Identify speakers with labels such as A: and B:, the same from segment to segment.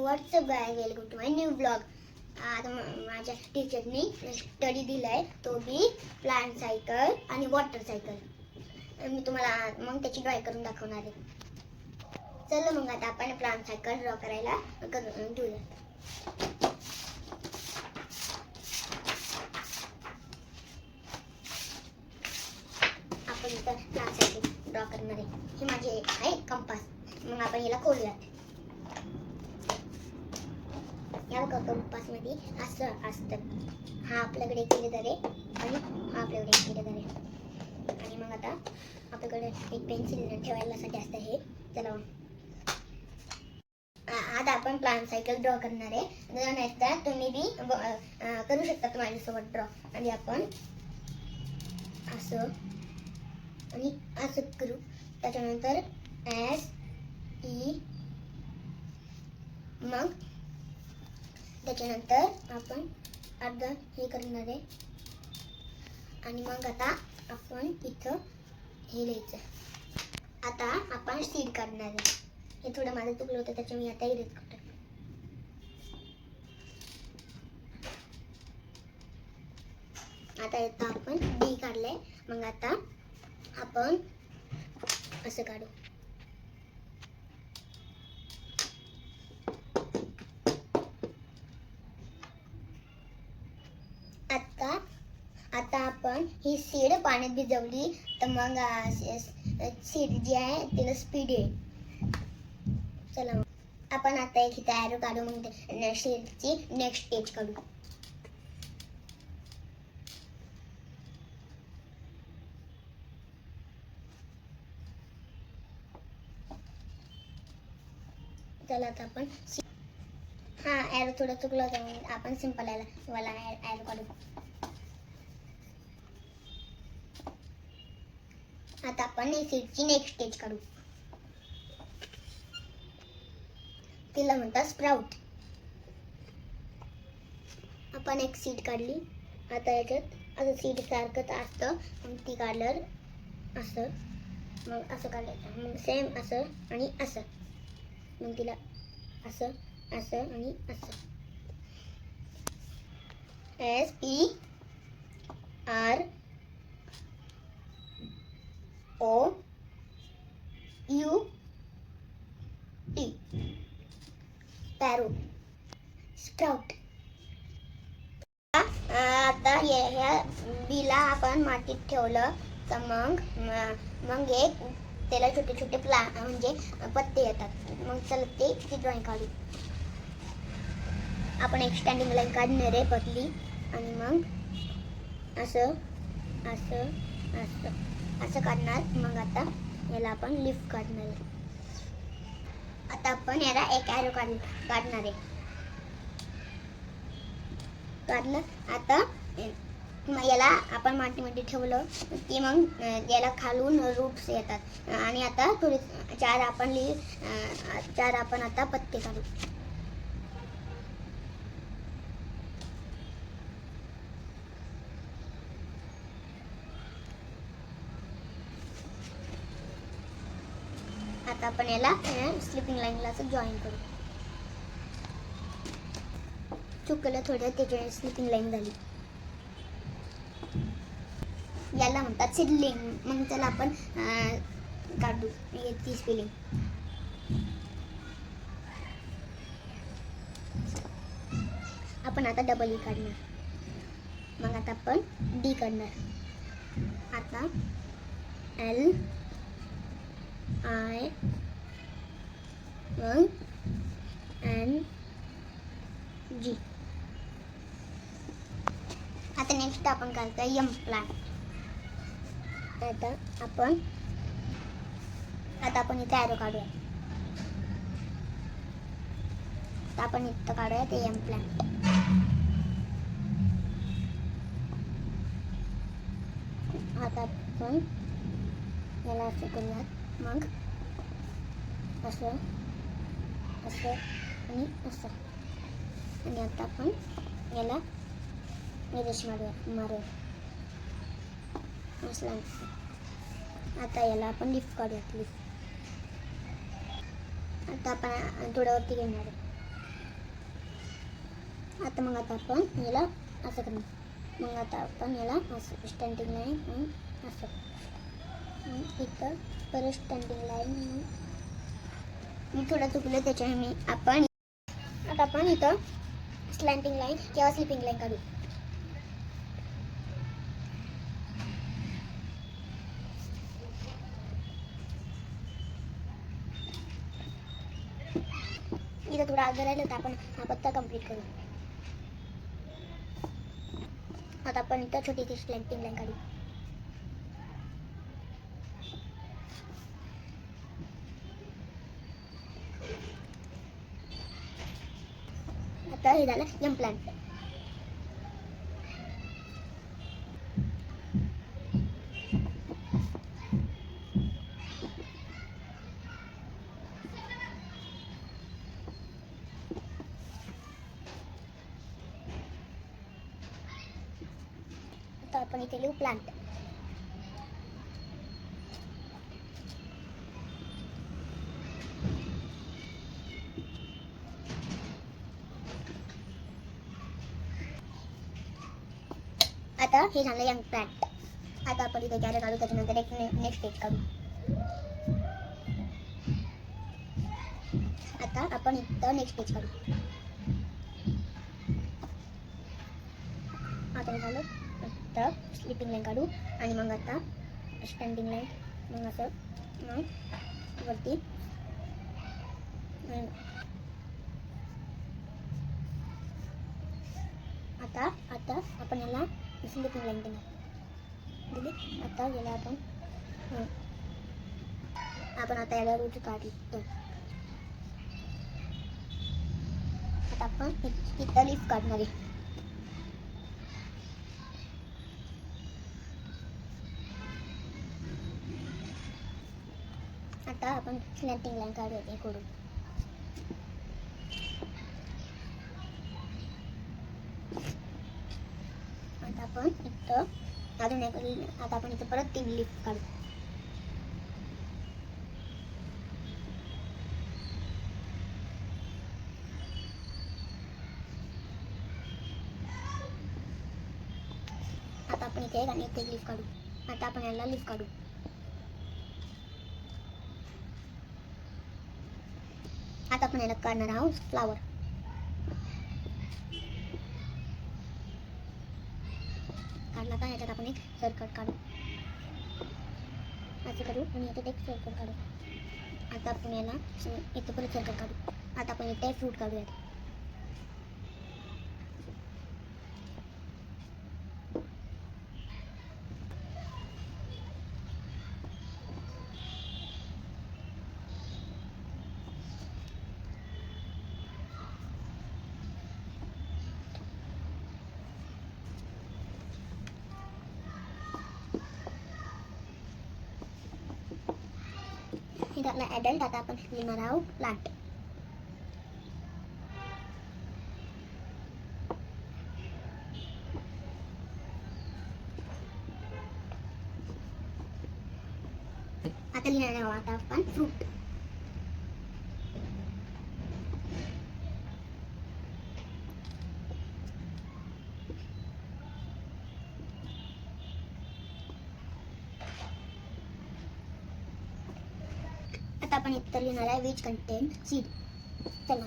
A: WhatsApp guy welcome to my new blog. आता माझ्या टीचरनी स्टडी दिलाय, तो बी प्लांट सायकल आणि वॉटर सायकल. मी तुम्हाला मग त्याची ड्रॉइंग करून दाखवणार आहे. चला मग आता आपण प्लांट सायकल ड्रॉ करायला घेऊया. आपण इथं प्लांट सायकल ड्रॉ करणार आहे. हे माझे आहे कंपास. मग आपण याला खोलूयात. या कंपास मध्ये असं असतं. हा आपल्याकडे एक इरेजर आहे आणि हा आपल्याकडे एक इरेजर आहे. आणि मग आता आपल्याकडे एक पेन्सिल ठेवायला असतं हे. चला आता आपण प्लांट सायकल ड्रॉ करणार आहे. नाहीतर तुम्ही बी करू शकता माझ्यासोबत ड्रॉ. आणि आपण असं आणि असं करू. त्याच्यानंतर एस ई, मग त्याच्यानंतर आपण अर्धा हे करणार आहे. आणि मग आता आपण इथं हे लिहायचं. आता आपण सीड काढणार आहे. हे थोडं माझं चुकलं होतं, त्याच्या मी आता इरेज करतो. आता इथं आपण डी काढलंय. मग आता आपण असं काढू. आता आपण ही सीड पाण्यात भिजवली तर मग सीड जी आहे तिला स्पीड येईल. चला आपण आता एक इथे ॲरो काढू. मग सीडची नेक्स्ट स्टेज काढू. चला आता आपण हा ॲरो थोडा चुकला होता, मग आपण सिंपल वाला ॲरो काढू. आता आपण सीडची नेक्स्ट स्टेज काढू. तिला म्हणतात स्प्राउट. आपण एक सीड काढली. आता याच्यात असं सीड सारखंच असतं. मग ती काढलं असं, मग असं काढायचं. मग सेम असं आणि असं. मग तिला असं असं आणि असं. SPROUT. पॅरो स्प्राउट. आता ह्या बीला आपण मातीत ठेवलं तर मग एक त्याला छोटे छोटे म्हणजे पत्ते येतात. मग चला ती ड्रॉइंग काढू. आपण एक स्टँडिंग लाईन काढणार आहे पतली. आणि मग असं असं असं असं काढणार. मग आता याला आपण लिफ्ट काढणार आहे. आता आपण याला एक ॲरो काढणार आहे. काढलं. आता याला आपण मातीमध्ये ठेवलं की मग याला खालून रूट्स येतात. आणि आता थोडी चार आपण आता पत्ते काढू. आता आपण याला स्लिपिंग लाईनला असं जॉईन करू. चुकलं थोडं, त्याच्या स्लिपिंग लाईन झाली. याला म्हणतात सिडलिंग. मग त्याला आपण काढू ती स्पेलिंग. आपण आता डबल ई काढणार. मग आता आपण डी काढणार. आता LIG, मग NG. आता नेक्स्ट आपण काढतोय M प्लांट. आता आपण इथे ॲरो काढूया. आता आपण इथं काढूया ते M प्लांट. आता आपण याला असं करूयात. मग असं असं आणि असं. आणि आता आपण याला निरेश मारूया असं. आता याला आपण लिफ्ट काढूयात. लिफ्ट आता आपण थोडं वरती घेणार आहे. आता आपण याला असं करणार. मग आता आपण याला असं स्टँडिंग लाईन असं इथं परत स्टँडिंग लाईन. मी थोडं चुकलं त्याच्याने आता आपण इथं स्लँटिंग लाईन किंवा स्लिपिंग लाईन काढू. इथं थोडं अर्धं राहिलं तर आपण हा पत्ता कंप्लीट करू. आता आपण इथं छोटी स्लँटिंग लाईन काढू. आता हे झालं एम प्लांट. आता आपण इथे लिहू प्लांट. आता हे झालं यंग प्लांट. आता आपण इथे कॅरेट काढू, त्याच्यानंतर एक नेक्स्ट स्टेज काढू. आता आपण इथं नेक्स्ट स्टेज काढू. आता हे झालं. आता स्लिपिंग लाईन काढू आणि मग आता स्टँडिंग लाईन. मग असं मग वरती आता आपण याला स्लिपिंग लाईन दिली. आता याला आपण आता याला रूट काढली. आता आपण इथं लीफ काढणार आहे. आता आपण स्लॅन्टिंग लाईन काढूया इकडून. आता आपण इथं अजून एक आता आपण इथं परत 3 लीफ काढू. आता आपण इथे आणि इथे लीफ काढू. आता आपण याला लीफ काढू. आता आपण याला काढणार आहोत फ्लावर. काढला का याच्यात आपण एक सर्कल काढू. असं करू आणि याच्यात एक सर्कल काढू. आता आपण याला इथं परत सर्कल काढू. आता आपण इथे फ्रूट काढूयात. हे झालं ॲडल्ट. आता आपण लिहिणार आहोत प्लांट. आता लिहिणार आहोत आता आपण फ्रूट. आता आपण इथं लिहिणार आहे विच कंटेन सीड. चला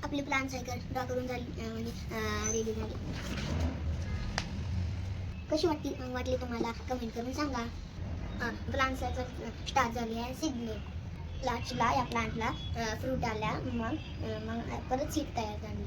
A: आपली प्लांट सायकल ड्रॉ करून झाली रेडी झाली. कशी वाटली तुम्हाला कमेंट करून सांगा. प्लांट सायकल स्टार्ट झाली आहे. सीडने लास्टला या प्लांटला फ्रूट आल्या, मग परत सीड तयार झाली.